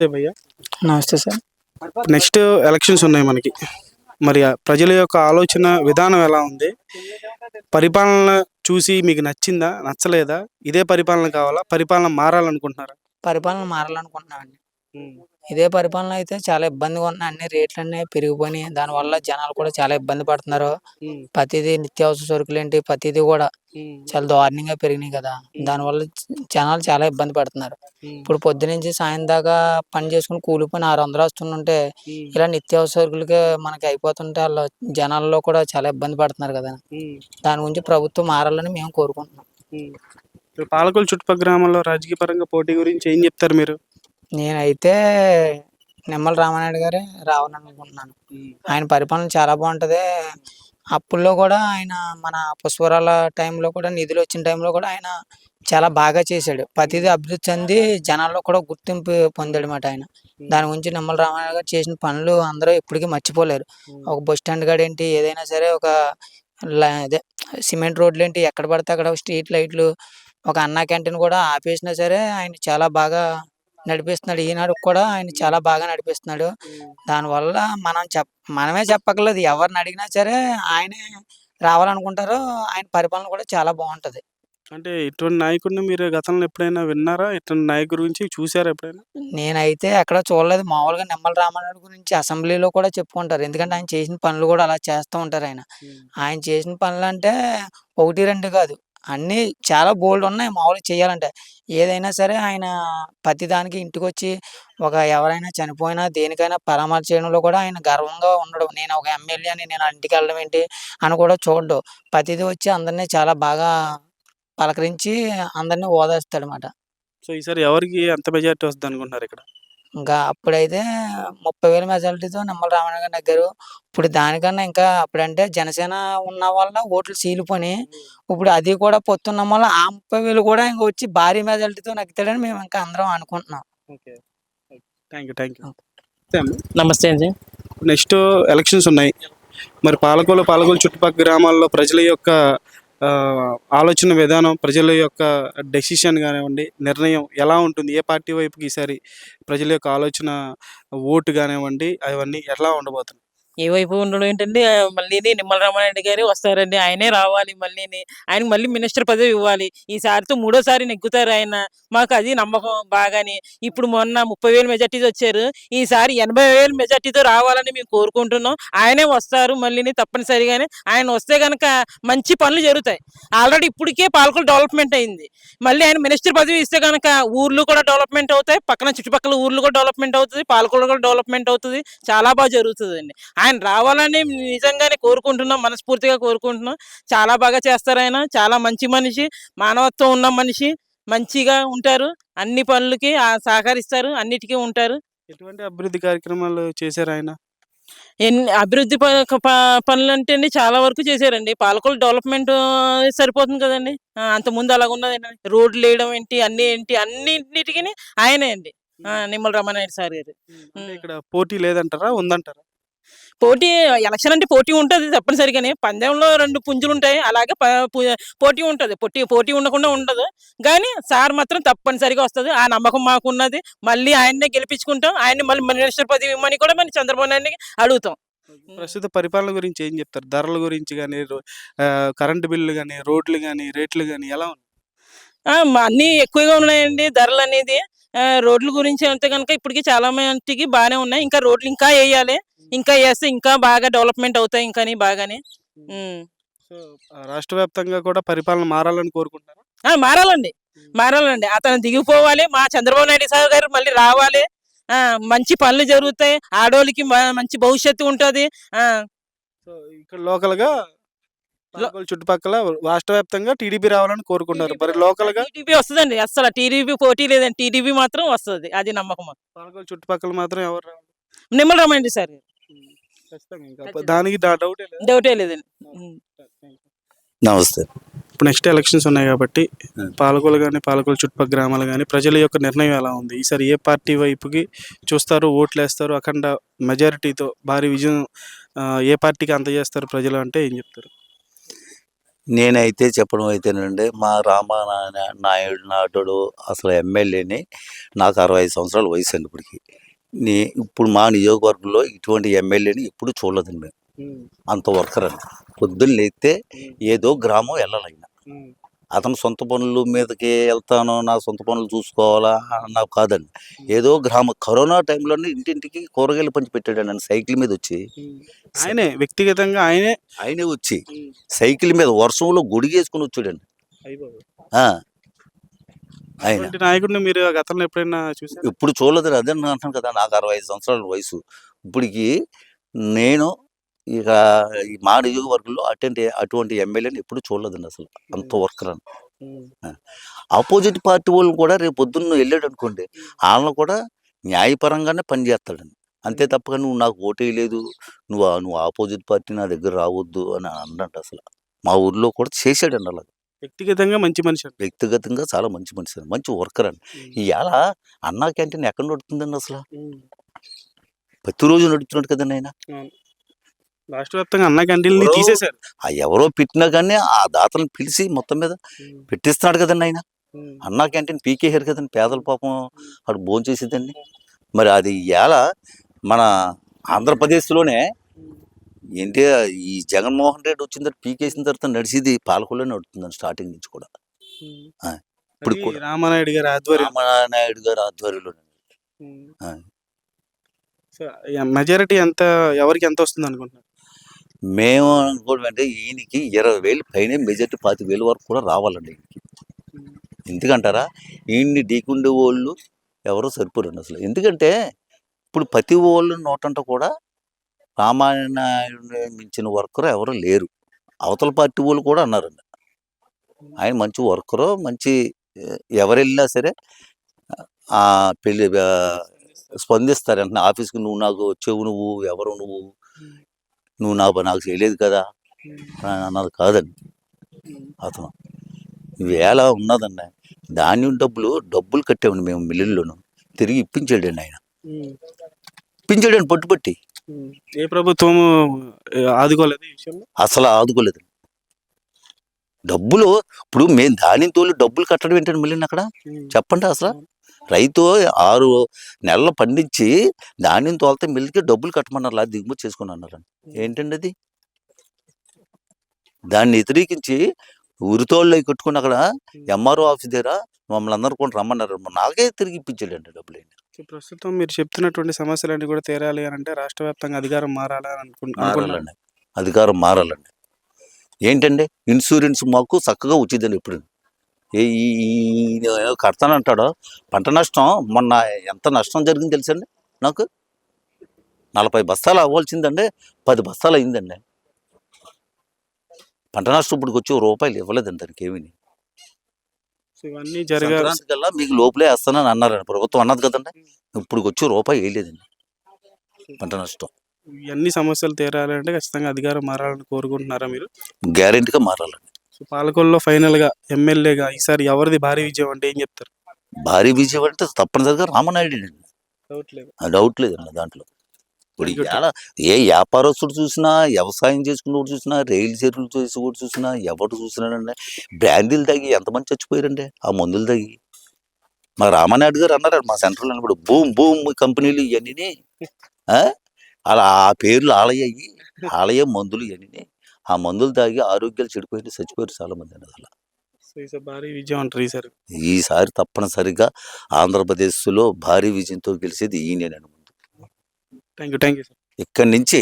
భయ్యా నమస్తే sir. Next elections ఉన్నాయి మనకి. మరి ఆ ప్రజల యొక్క ఆలోచన విధానం ఎలా ఉంది? పరిపాలన చూసి మీకు నచ్చిందా? నచ్చలేదా? ఇదే పరిపాలన కావాలా? పరిపాలన మారాలనుకుంటున్నారా? పరిపాలన మారాలనుకుంటున్నామండి. హ్మ్. ఇదే పరిపాలన అయితే చాలా ఇబ్బందిగా ఉంటున్నాయి. అన్ని రేట్లన్నీ పెరిగిపోయినాయి. దానివల్ల జనాలు కూడా చాలా ఇబ్బంది పడుతున్నారు. హ్మ్. ప్రతిదీ నిత్యావసర సరుకులేంటి ప్రతిదీ కూడా హ్మ్. చాలా దారుణంగా పెరిగినాయి కదా! హ్మ్. దానివల్ల జనాలు చాలా ఇబ్బంది పడుతున్నారు. హ్మ్. ఇప్పుడు పొద్దునుంచి సాయం దాకా పని చేసుకొని కూలి పని 600 వస్తుంటే హ్మ్. ఇలా నిత్యావసర సరుకులకే మనకి అయిపోతుంటే జనాల్లో కూడా చాలా ఇబ్బంది పడుతున్నారు కదా! హ్మ్. దాని గురించి ప్రభుత్వం మారాలని మేము కోరుకుంటున్నాం. హ్మ్. ఇప్పుడు పాలకొల్లు చుట్టుపక్కల గ్రామాల్లో రాజకీయ పరంగా పోటీ గురించి ఏం చెప్తారు మీరు? నేనైతే నిమ్మల రామానాయుడు గారే రావాలనుకుంటున్నాను. హ్మ్. ఆయన పరిపాలన చాలా బావుంటది. అప్పుల్లో కూడా ఆయన మన పుష్కరాల టైంలో కూడా నిధులొచ్చిన టైంలో కూడా ఆయన చాలా బాగా చేశాడు. ప్రతిదీ హ్మ్. అభివృద్ధి చెంది జనాల్లో కూడా గుర్తింపు పొందాడుమాట ఆయన. హ్మ్. దాని గురించి నిమ్మల రామానాయుడు గారు చేసిన పనులు అందరూ ఎప్పటికీ మర్చిపోలేరు. హ్మ్. ఒక బస్ స్టాండ్ కాడేంటి ఏదైనా సరే ఒక అదే సిమెంట్ రోడ్లేంటి ఎక్కడ పడితే అక్కడ స్ట్రీట్ లైట్లు, ఒక అన్నా క్యాంటీన్ కూడా ఆపేసినా సరే ఆయన చాలా బాగా నడిపిస్తున్నాడు. ఈనాడుకి కూడా ఆయన చాలా బాగా నడిపిస్తున్నాడు. హ్మ్. దానివల్ల మనమే చెప్పక్కర్లేదు. ఎవరినడిగినా సరే ఆయనే రావాలనుకుంటారు. ఆయన పరిపాలన కూడా చాలా బావుంటది. అంటే ఇటువంటి నాయకుడిని మీరు గతంలో ఎప్పుడైనా విన్నారా? ఇటువంటి నాయకుడి గురించి చూసారా ఎప్పుడైనా? నేనైతే ఎక్కడ చూడలేదు. మామూలుగా నిమ్మల రామానాయుడు గురించి అసెంబ్లీలో కూడా చెప్పుకుంటారు. ఎందుకంటే ఆయన చేసిన పనులు కూడా అలా చేస్తూ ఉంటారాయన. హ్మ్. ఆయన చేసిన పనులంటే 1, 2 కాదు. అన్నీ చాలా బోలెడున్నాయి మామూలుగా చేయాలంటే. ఏదైనా సరే ఆయన ప్రతిదానికి ఇంటికొచ్చి ఎవరైనా చనిపోయినా దేనికైనా పరామర్శ చేయడంలో కూడా ఆయన గర్వంగా ఉండడు. నేను ఒక ఎమ్మెల్యేని నేను ఆ ఇంటికెళ్ళడం ఏంటి అని కూడా చూడడు. ప్రతిదీ వచ్చి అందరిని చాలా బాగా పలకరించి అందరిని ఓదార్స్తాడనమాట. సో, ఈసారి ఎవరికి ఎంత మెజారిటీ వస్తదనుకుంటున్నారు ఇక్కడ? ఇంకా అప్పుడైతే 30,000 మెజారిటీతో నిమ్మల రామానాయుడు గారు నెగ్గారు. ఇప్పుడు దానికన్నా ఇంకా అప్పుడంటే జనసేన ఉన్న వల్ల ఓట్లు చీలిపోయినాయి. ఇప్పుడు అది కూడా పొత్తున్నం వల్ల ఆ 30,000 కూడా ఇంక వచ్చి భారీ మెజారిటీతో నెగ్గుతాడని మేము ఇంకా అందరం అనుకుంటున్నాం. Okay. Okay. Thank you. Okay. నమస్తే అండి. నెక్స్ట్ ఎలక్షన్స్ ఉన్నాయి. మరి పాలకొల్లు చుట్టుపక్కల గ్రామాల్లో ప్రజల యొక్క ఆలోచన విధానం, ప్రజల యొక్క డెసిషన్ గానివ్వండి, నిర్ణయం ఎలా ఉంటుంది? ఏ పార్టీ వైపుకి ఈసారి ప్రజల యొక్క ఆలోచన, ఓటు గానివ్వండి, అవన్నీ ఎలా ఉండబోతున్నాయి? ఏ వైపు ఉండడం ఏంటండి మళ్ళీని నిమ్మల రామారెడ్డి గారే వస్తారండి. ఆయనే రావాలి మళ్ళీని. ఆయనకి మళ్ళీ మినిస్టర్ పదవి ఇవ్వాలి. ఈసారితో మూడోసారి నెగ్గుతారు ఆయన. మాకు అది నమ్మకం బాగాని. ఇప్పుడు మొన్న 30,000 మెజార్టీతో వచ్చారు. ఈసారి 80,000 మెజార్టీతో రావాలని మేము కోరుకుంటున్నాం. ఆయనే వస్తారు మళ్ళీని తప్పనిసరిగానే. ఆయన వస్తే గనక మంచి పనులు జరుగుతాయి. ఆల్రెడీ ఇప్పటికే పాలకులు డెవలప్‌మెంట్ అయింది. మళ్ళీ ఆయన మినిస్టర్ పదవి ఇస్తే గనక ఊర్లు కూడా డెవలప్‌మెంట్ అవుతాయి. పక్కన చుట్టుపక్కల ఊర్లు కూడా డెవలప్‌మెంట్ అవుతది. పాలకొల్లు కూడా డెవలప్‌మెంట్ అవుతది. చాలా బాగా జరుగుతదండి. ఆయన రావాలని నిజంగానే కోరుకుంటున్నాం. మనస్ఫూర్తిగా కోరుకుంటున్నాం. చాలా బాగా చేస్తారాయన. చాలా మంచి మనిషి. మానవత్వం ఉన్న మనిషి. మంచిగా ఉంటారు. అన్ని పనులకి సహకరిస్తారు. అన్నిటికి ఉంటారు. ఎటువంటి అభివృద్ధి కార్యక్రమాలు చేశారాయన? ఎన్ని అభివృద్ధి పనులంటే అండి చాలా వరకు చేశారండి. పాలకొల్లు డెవలప్‌మెంట్ సరిపోతుంది కదండీ! అంతకుముందు అలాగున్నదేంటండి. రోడ్లేయడం ఏంటి, అన్నీ ఏంటి, అన్నిటికిని ఆయనే అండి. హ్మ్. నిమ్మల రామానాయుడు సార్ గారు. అంటే హ్మ్. ఇక్కడ పోటీ లేదంటారా? ఉందంటారా? పోటీ ఎలక్షన్ అంటే పోటీ ఉంటది తప్పనిసరిగానే. పందెంలో 2 పుంజులుంటాయి. అలాగే ప పు పోటీ ఉంటది. పోటీ ఉండకుండా ఉండదు. గానీ సార్ మాత్రం తప్పనిసరిగా వస్తది. ఆ నమ్మకం మాకున్నది. మళ్ళీ ఆయన్నే గెలిపించుకుంటాం. ఆయన్ని మళ్ళీ మినిస్టర్ పదవి ఇమ్మని కూడా మరి చంద్రబాబు నాయుడిని అడుగుతాం. హ్మ్. ప్రస్తుత పరిపాలన గురించి ఏం చెప్తారు? ధరల గురించి గాని, కరెంట్ బిల్లులు గాని, రోడ్లు గాని, రేట్లు గాని ఎలా ఉన్నాయి? అన్నీ ఎక్కువగా ఉన్నాయండి ధరలనేది. రోడ్ల గురించి అంటే గనక ఇప్పటికి చాలా మటికి బానే ఉన్నాయి. ఇంకా రోడ్లు ఇంకా ఎయ్యాలి. ఇంకా ఏస్తే ఇంకా బాగా డెవలప్‌మెంట్ అవుతాయి ఇంకాని బాగాని. హ్మ్. హ్మ్. సో, రాష్ట్ర వ్యాప్తంగా కూడా పరిపాలన మారాలని కోరుకుంటున్నారా? మారాలండి. హ్మ్. మారాలండి. అతను దిగిపోవాలి. మా చంద్రబాబు నాయుడు సార్ గారు మళ్ళీ రావాలి. ఆ! మంచి పనులు జరుగుతాయి. ఆడోళ్ళకి మంచి భవిష్యత్తు ఉంటది. ఆ! సో, ఇక్కడ లోకల్‌గా లో పాలకొల్లు చుట్టుపక్కల రాష్ట్ర వ్యాప్తంగా టీడీపీ రావాలని కోరుకుంటున్నారు. టీడీపీ మరి రావాలి. లోకల్‌గా టీడీపీ వస్తదండి. అస్సల టీడీపీ పోటీ లేదండి. టీడీపీ మాత్రం వస్తది. అది నమ్మకం మాకు. పాలకొల్లు చుట్టుపక్కల మాత్రం ఎవరు రావాలి? నిమ్మల రామారెడ్డి సార్ గారు. హ్మ్. ఖచ్చితంగా ఇంకా ఖచ్చితంగా. దానికి డౌటే లేదా? డౌటే లేదండి. ఓకే. హ్మ్. Thank you. నమస్తే. ఇప్పుడు నెక్స్ట్ ఎలక్షన్స్ ఉన్నాయి కాబట్టి పాలకొల్లు చుట్టుపక్కల గ్రామాలు గాని ప్రజల యొక్క నిర్ణయం ఎలా ఉంది? ఈసారి ఏ పార్టీ వైపుకి చూస్తారు? ఓట్లేస్తారు? అఖండ మెజారిటీతో భారీ విజయం ఏ పార్టీకి అందజేస్తారు ప్రజలు అంటే ఏం చెప్తారు? నేనైతే చెప్పడం అయితేనండి, మా నాయుడు నాటుడు అసలు ఎమ్మెల్యేని. నాకు 65 సంవత్సరాల వయసు అండి ఇప్పటికి. ఇప్పుడు మా నియోజకవర్గంలో ఇటువంటి ఎమ్మెల్యేని ఎప్పుడు చూడలేదండి మేము. అంత వర్కర్ అండి. పొద్దున్న లేస్తే ఏదో గ్రామం వెళ్ళాలి. అతను సొంత పనుల మీదకి వెళ్తాను, నా సొంత పనులు చూసుకోవాలా నాకు కాదండి. ఏదో కరోనా టైంలోనే ఇంటింటికి కూరగాయలు పంచి పెట్టాడండి ఆయన సైకిల్ మీద వచ్చి. ఆయనే వ్యక్తిగతంగా ఆయనే వచ్చి సైకిల్ మీద వర్షంలో గొడిగేసుకుని వచ్చాడండి. ఆ, ఆయన ఇటువంటి నాయకుడిని మీరు గతంలో ఎప్పుడైనా చూసారా? ఇప్పుడు చూడలేదు. అదే నేను అంటాను కదా, నాకు 65 సంవత్సరాల వయసు. ఇప్పటికి నేను ఇక ఈ మా నియోజకవర్గంలో అటువంటి ఎమ్మెల్యేని ఎప్పుడు చూడలేదండి అసలు. అంత వర్కర్ అని. ఆపోజిట్ పార్టీ వాళ్ళు కూడా రేపు పొద్దున్న వెళ్ళాడు అనుకోండి, వాళ్ళని కూడా న్యాయపరంగానే పనిచేస్తాడండి. అంతే తప్పగా నువ్వు నాకు ఓటేయలేదు, నువ్వు ఆపోజిట్ పార్టీ నా దగ్గర రావద్దు అని అన్నట్టు అసలు. మా ఊర్లో కూడా చేశాడండి అలా. వ్యక్తిగతంగా మంచి మనిషి అండి. వ్యక్తిగతంగా చాలా మంచి మనిషి అండి, మంచి వర్కర్ అండి. ఇవాళ అన్నా క్యాంటీన్ ఎక్కడ నడుతుందండి అసలు? ప్రతిరోజు నడుస్తున్నాడు కదండి ఆయన. రాష్ట్ర వ్యాప్తంగా అన్న క్యాంటీన్లు తీసేశారు. ఎవరో పెట్టినా కానీ ఆ దాతలను పిలిచి మొత్తం మీద పెట్టిస్తున్నాడు కదండి ఆయన. అన్నా క్యాంటీన్ పీకేశారు కదండి, పేదల పాపం అటు భోజనం చేసేదండి. మరి అది ఇవాళ మన ఆంధ్రప్రదేశ్లోనే ఏంటి, ఈ జగన్మోహన్ రెడ్డి వచ్చిన తర్వాత పీకేసిన తర్వాత నడిచేది పాలకొల్లోనే నడుతుందండి స్టార్టింగ్ నుంచి కూడా. ఇప్పుడు కూడా రామానాయుడు గారి ఆధ్వర్యంలో మెజారిటీ ఎంత, ఎవరికి ఎంత వస్తుంది అనుకుంటున్నారు? మేము అనుకోవడం అంటే ఈయనకి 20,000 పైన మెజార్టీ 25,000 వరకు కూడా రావాలండి ఈయనకి. ఎందుకంటారా, ఈయన్ని ఢీకుండే వాళ్ళు ఎవరో సరిపోరండి అసలు. ఎందుకంటే ఇప్పుడు ప్రతి వాళ్ళు నోటంట కూడా రామానాయుడిని మించిన వర్కరు ఎవరు లేరు. అవతల పార్టీ వాళ్ళు కూడా అన్నారండి ఆయన మంచి వర్కరు, మంచి ఎవరెళ్ళినా సరే పెళ్ళి స్పందిస్తారంటే ఆఫీస్కి. నువ్వు నాకు వచ్చేవు, నువ్వు ఎవరు, నువ్వు నాకు చేయలేదు కదా అని అన్నది కాదండి అతను. వేళ ఉన్నదండి, ధాన్యం డబ్బులు కట్టామండి మేము మిల్లుల్లోనూ. తిరిగి ఇప్పించాడండి ఆయన, ఇప్పించాడండి పట్టుబట్టి. ఏ ప్రభుత్వం ఆదుకోలేదు ఈ విషయంలో? అసలు ఆదుకోలేదు. ఇప్పుడు మేము ధాన్యం తోలి డబ్బులు కట్టడం ఏంటండి మిల్లుని అక్కడ చెప్పండి. అసలు రైతు 6 నెలలు పండించి ధాన్యం తోలితే మిల్లుకి డబ్బులు కట్టమన్నారు, లేదా దిగుమతి చేసుకుని అన్నారండి. ఏంటండి అది? దాన్ని వ్యతిరేకించి ఉరితోళ్ళు కట్టుకుని అక్కడ ఎంఆర్ఓ ఆఫీస్ దగ్గర మమ్మల్ని అందరూ కూడా రమ్మన్నారు. నాకే తిరిగి ఇప్పించాడండి డబ్బులు. ప్రస్తుతం మీరు చెప్తున్నటువంటి సమస్యలన్నీ కూడా తీరాలి అని అంటే రాష్ట్ర వ్యాప్తంగా అధికారం మారాలని మారాలండి, అధికారం మారాలండి. ఏంటండి, ఇన్సూరెన్స్ మాకు చక్కగా వచ్చిందండి. ఇప్పుడు కడతానంటాడో పంట నష్టం, మొన్న ఎంత నష్టం జరిగింది తెలుసండి నాకు. 40 బస్తాలు అవ్వాల్సిందండి 10 బస్తాలు అయిందండి పంట నష్టం. ఇప్పుడు వచ్చి ₹1 ఇవ్వలేదండి దానికి ఏమీ. ఇవన్నీ జరగాలి కల్లా మీకు లోపలే వేస్తానని అన్నారండి, ప్రభుత్వం అన్నది కదండి. ఇప్పుడు వచ్చి ₹1 వేయలేదండి పంట నష్టం. ఇవన్నీ సమస్యలు తీరాలి అంటే ఖచ్చితంగా అధికారం మారాలని కోరుకుంటున్నారా మీరు? గ్యారెంటీగా మారాలండి. పాలకొల్లో ఫైనల్ గా ఎమ్మెల్యేగా ఈసారి ఎవరిది భారీ విజయం అంటే ఏం చెప్తారు? భారీ విజయం అంటే తప్పనిసరిగా రామనాయుడు అండి, డౌట్ లేదండి దాంట్లో. ఇప్పుడు ఏ వ్యాపారస్తుడు చూసినా, వ్యవసాయం చేసుకున్నప్పుడు చూసినా, రైలు చెరువులు చేసి చూసినా, ఎవరు చూసినాడండి బ్రాందీలు తాగి ఎంతమంది చచ్చిపోయారండి ఆ మందులు తాగి. మా రామానాయుడు గారు అన్నారండి మా సెంట్రల్ ఇప్పుడు బూమ్ కంపెనీలు ఇవన్నీ అలా ఆ పేర్లు ఆలయ మందులు ఇవన్నీ. ఆ మందులు తాగి ఆరోగ్యాలు చెడిపోయి చచ్చిపోయారు చాలా మంది అండి. అసలు భారీ విజయం అంటారు ఈసారి తప్పనిసరిగా ఆంధ్రప్రదేశ్లో భారీ విజయంతో గెలిచేది ఈయనేనండి. Thank you sir. ఇక్కడి నుంచి